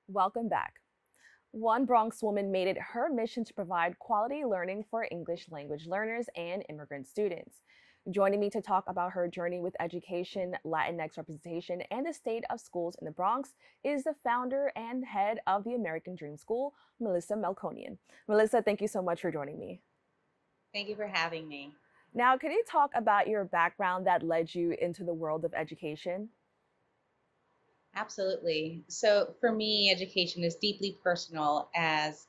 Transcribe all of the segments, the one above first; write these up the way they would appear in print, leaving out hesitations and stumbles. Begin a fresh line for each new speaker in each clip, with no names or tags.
Welcome back. One Bronx woman made it her mission to provide quality learning for English language learners and immigrant students. Joining me to talk about her journey with education, Latinx representation, and the state of schools in the Bronx is the founder and head of the American Dream School, Melissa Melkonian. Melissa, thank you so much for joining me.
Thank you for having me.
Now, could you talk about your background that led you into the world of education?
Absolutely. So, for me, education is deeply personal as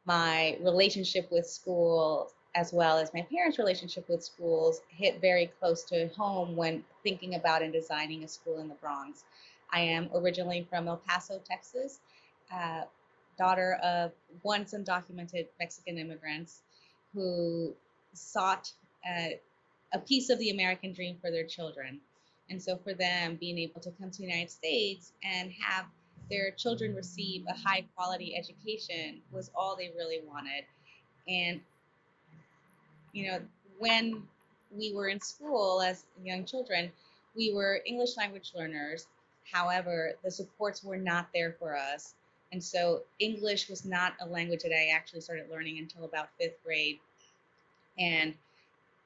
my relationship with school, as well as my parents' relationship with schools, hit very close to home when thinking about and designing a school in the Bronx. I am originally from El Paso, Texas, uh, daughter of once undocumented Mexican immigrants who sought uh, a piece of the American dream for their children. And so for them, being able to come to the United States and have their children receive a high quality education was all they really wanted. And, you know, when we were in school as young children, we were English language learners. However, the supports were not there for us. And so English was not a language that I actually started learning until about fifth grade. And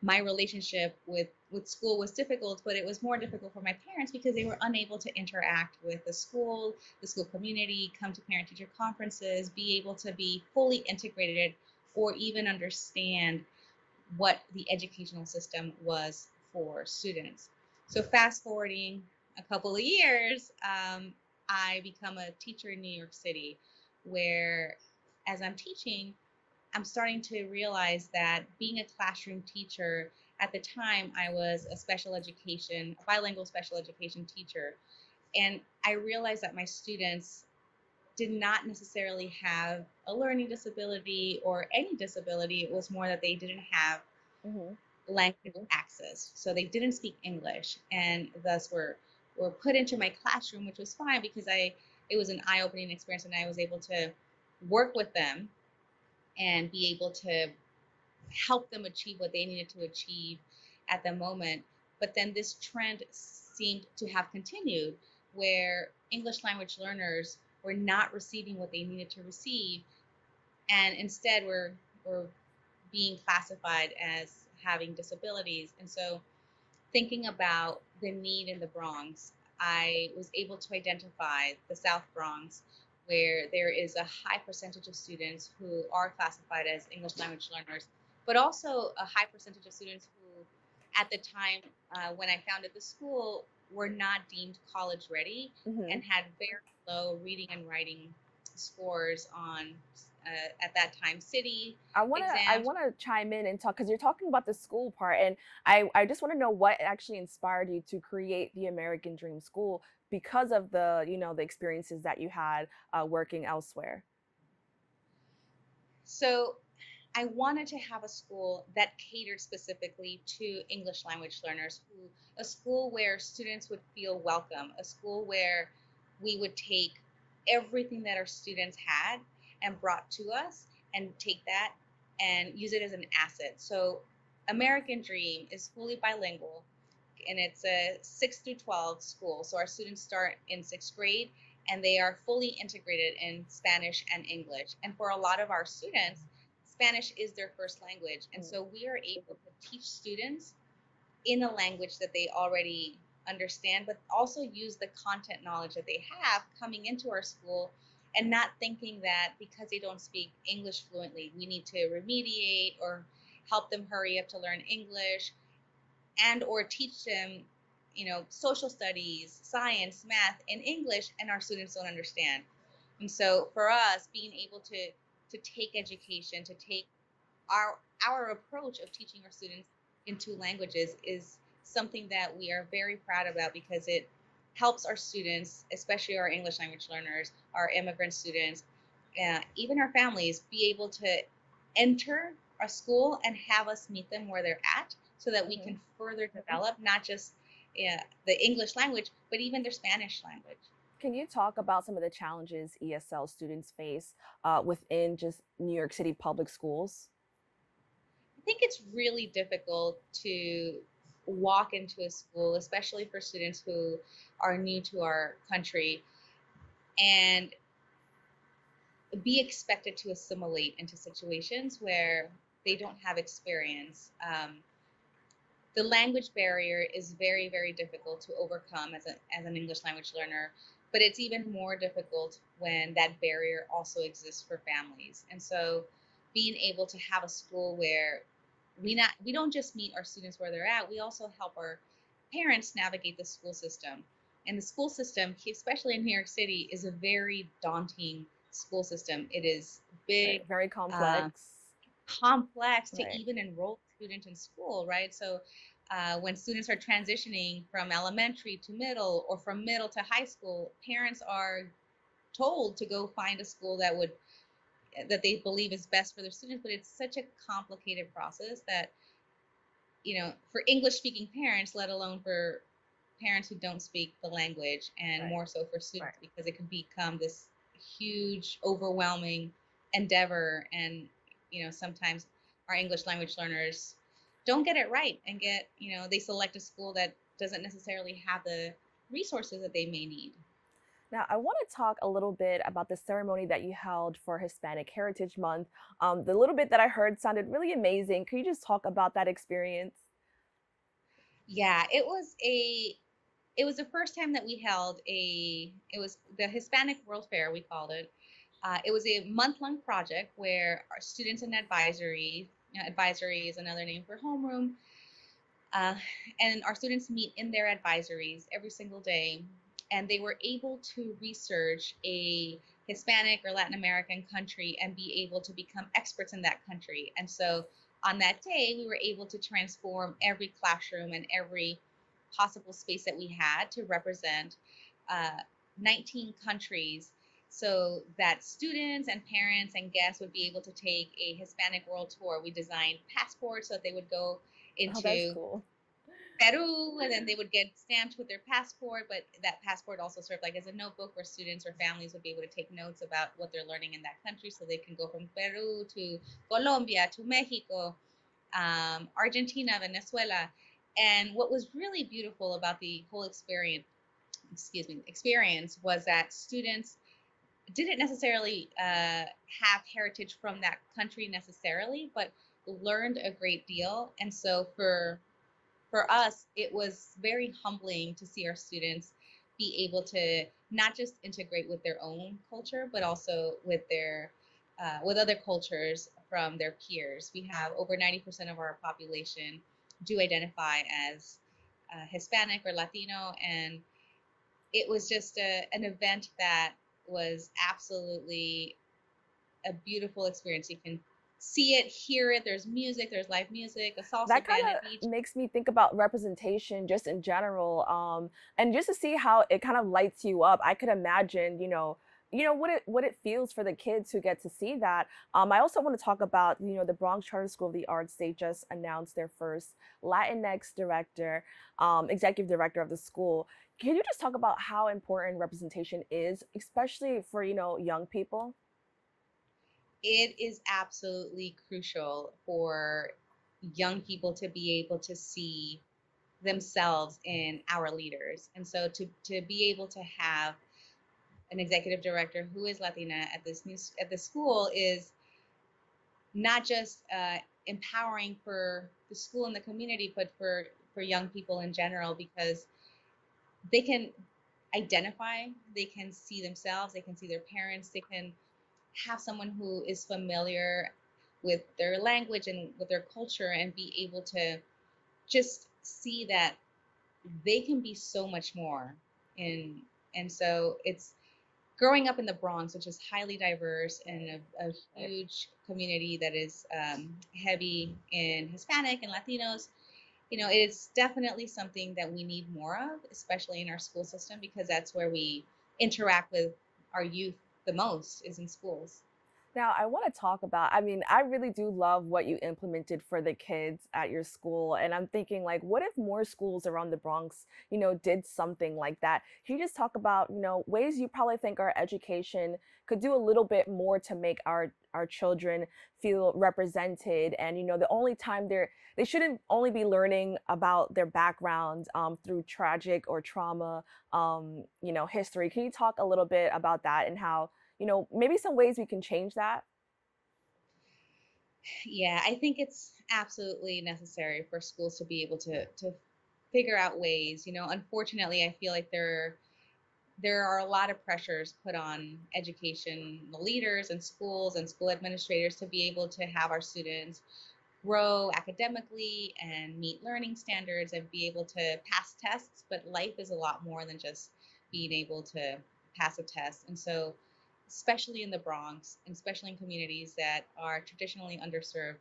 my relationship with school was difficult, but it was more difficult for my parents because they were unable to interact with the school community, come to parent teacher conferences, be able to be fully integrated or even understand what the educational system was for students. So fast forwarding a couple of years, I become a teacher in New York City, where as I'm teaching, I'm starting to realize that being a classroom teacher, at the time I was a bilingual special education teacher. And I realized that my students did not necessarily have a learning disability or any disability. It was more that they didn't have
Mm-hmm.
language access. So they didn't speak English and thus were put into my classroom, which was fine because it was an eye-opening experience and I was able to work with them and be able to help them achieve what they needed to achieve at the moment. But then this trend seemed to have continued where English language learners were not receiving what they needed to receive and instead were being classified as having disabilities. And so thinking about the need in the Bronx, I was able to identify the South Bronx, where there is a high percentage of students who are classified as English language learners, but also a high percentage of students who, at the time when I founded the school, were not deemed college ready
Mm-hmm.
and had very low reading and writing scores on, at that time, city
I
exams.
wanna chime in and talk because you're talking about the school part, and I just want to know what actually inspired you to create the American Dream School because of the experiences that you had working elsewhere.
So I wanted to have a school that catered specifically to English language learners, a school where students would feel welcome, a school where we would take everything that our students had and brought to us and take that and use it as an asset. So American Dream is fully bilingual and it's a 6 through 12 school. So our students start in 6th grade and they are fully integrated in Spanish and English. And for a lot of our students, Spanish is their first language. And
Mm.
so we are able to teach students in a language that they already understand, but also use the content knowledge that they have coming into our school and not thinking that because they don't speak English fluently, we need to remediate or help them hurry up to learn English and or teach them social studies, science, math in English, and our students don't understand. And so for us, being able to take education, to take our approach of teaching our students in two languages is something that we are very proud about because it helps our students, especially our English language learners, our immigrant students, even our families, be able to enter our school and have us meet them where they're at so that we
Mm-hmm.
can further develop not just the English language, but even their Spanish language.
Can you talk about some of the challenges ESL students face within just New York City public schools?
I think it's really difficult to walk into a school, especially for students who are new to our country, and be expected to assimilate into situations where they don't have experience. The language barrier is very, very difficult to overcome as an English language learner, but it's even more difficult when that barrier also exists for families. And so being able to have a school where we don't just meet our students where they're at, we also help our parents navigate the school system. And the school system, especially in New York City, is a very daunting school system. It is
Right.
big,
Very complex.
complex to
Right.
even enroll a student in school, right? So when students are transitioning from elementary to middle or from middle to high school, parents are told to go find a school that they believe is best for their students, but it's such a complicated process that, for English speaking parents, let alone for parents who don't speak the language, and
Right.
more so for
Right.
students, because it can become this huge, overwhelming endeavor. And, sometimes our English language learners don't get it right and they select a school that doesn't necessarily have the resources that they may need.
Now, I want to talk a little bit about the ceremony that you held for Hispanic Heritage Month. The little bit that I heard sounded really amazing. Could you just talk about that experience?
Yeah, it was the first time that we held it was the Hispanic World Fair, we called it. It was a month-long project where our students in advisory is another name for homeroom, uh, and our students meet in their advisories every single day, and they were able to research a Hispanic or Latin American country and be able to become experts in that country. And so on that day, we were able to transform every classroom and every possible space that we had to represent uh, 19 countries, so that students and parents and guests would be able to take a Hispanic world tour. We designed passports so that they would go
Oh, that's
into
cool.
Peru, and then they would get stamped with their passport. But that passport also served like as a notebook where students or families would be able to take notes about what they're learning in that country, so they can go from Peru to Colombia to Mexico, Argentina, Venezuela. And what was really beautiful about the whole experience was that students didn't necessarily have heritage from that country necessarily, but learned a great deal. And so for us, it was very humbling to see our students be able to not just integrate with their own culture, but also with other cultures from their peers. We have over 90% of our population do identify as Hispanic or Latino, and it was just an event that was absolutely a beautiful experience. You can see it, hear it. There's music, there's live music, a
That
salsa
kind
band at each.
of makes me think about representation just in general, and just to see how it kind of lights you up. I could imagine, what it feels for the kids who get to see that. I also want to talk about, the Bronx Charter School of the Arts. They just announced their first Latinx director, executive director of the school. Can you just talk about how important representation is, especially for, young people?
It is absolutely crucial for young people to be able to see themselves in our leaders. And so to be able to have an executive director who is Latina at this school is not just empowering for the school and the community, but for young people in general, because they can identify, they can see themselves, they can see their parents, they can have someone who is familiar with their language and with their culture, and be able to just see that they can be so much more. And so it's growing up in the Bronx, which is highly diverse and a
Right.
huge community that is heavy in Hispanic and Latinos. It's definitely something that we need more of, especially in our school system, because that's where we interact with our youth the most, is in schools.
Now, I want to talk about, I mean, I really do love what you implemented for the kids at your school. And I'm thinking, like, what if more schools around the Bronx, did something like that? Can you just talk about, ways you probably think our education could do a little bit more to make our children feel represented? And, the only time they shouldn't only be learning about their background through tragic or trauma, history. Can you talk a little bit about that and how maybe some ways we can change that.
Yeah, I think it's absolutely necessary for schools to be able to figure out ways. Unfortunately, I feel like there are a lot of pressures put on education leaders and schools and school administrators to be able to have our students grow academically and meet learning standards and be able to pass tests. But life is a lot more than just being able to pass a test. And so, especially in the Bronx, and especially in communities that are traditionally underserved,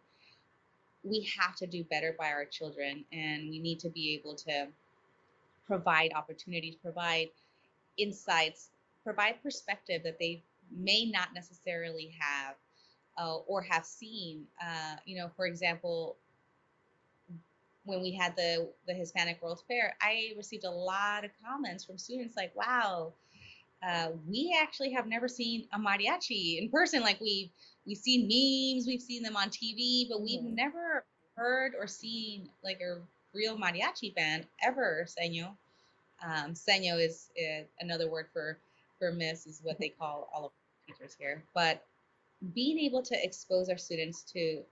we have to do better by our children. And we need to be able to provide opportunities, provide insights, provide perspective that they may not necessarily have or have seen. For example, when we had the Hispanic World Fair, I received a lot of comments from students like, "Wow, we actually have never seen a mariachi in person. Like we've seen memes, we've seen them on TV, but we've
Hmm.
never heard or seen like a real mariachi band ever." Seño. Seño is another word for miss, is what they call all of our teachers here. But being able to expose our students to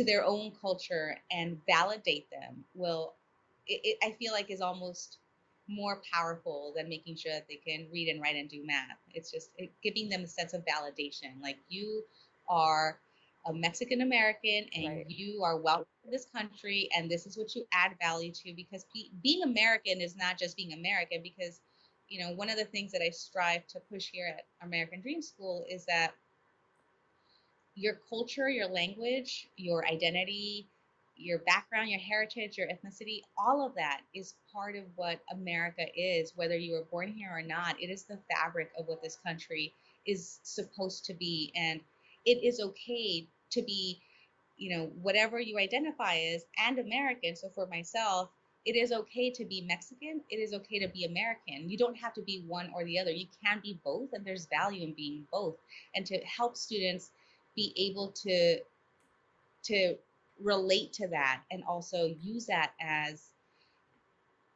their own culture and validate them I feel like is almost more powerful than making sure that they can read and write and do math. It's just giving them a sense of validation. Like, you are a Mexican American and
Right.
you are welcome to this country, and this is what you add value to, because being American is not just being American. Because one of the things that I strive to push here at American Dream School is that your culture, your language, your identity, your background, your heritage, your ethnicity, all of that is part of what America is, whether you were born here or not. It is the fabric of what this country is supposed to be. And it is okay to be, whatever you identify as, and American. So for myself, it is okay to be Mexican. It is okay to be American. You don't have to be one or the other. You can be both, and there's value in being both. And to help students be able to relate to that and also use that as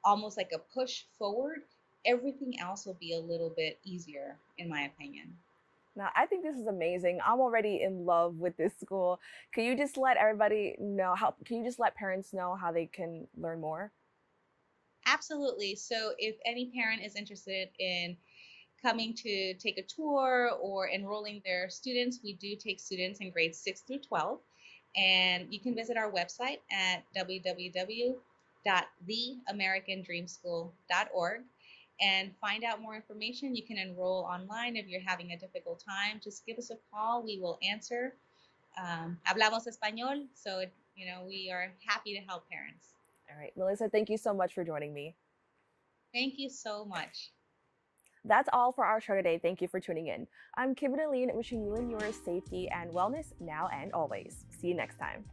almost like a push forward, everything else will be a little bit easier, in my opinion.
Now, I think this is amazing. I'm already in love with this school. Can you just let everybody know can you just let parents know how they can learn more?
Absolutely. So if any parent is interested in coming to take a tour or enrolling their students, we do take students in grades 6 through 12. And you can visit our website at www.theamericandreamschool.org and find out more information. You can enroll online. If you're having a difficult time, just give us a call. We will answer. Hablamos español, so we are happy to help parents.
All right, Melissa, thank you so much for joining me.
Thank you so much.
That's all for our show today. Thank you for tuning in. I'm Kibin Alleyne, wishing you and yours safety and wellness now and always. See you next time.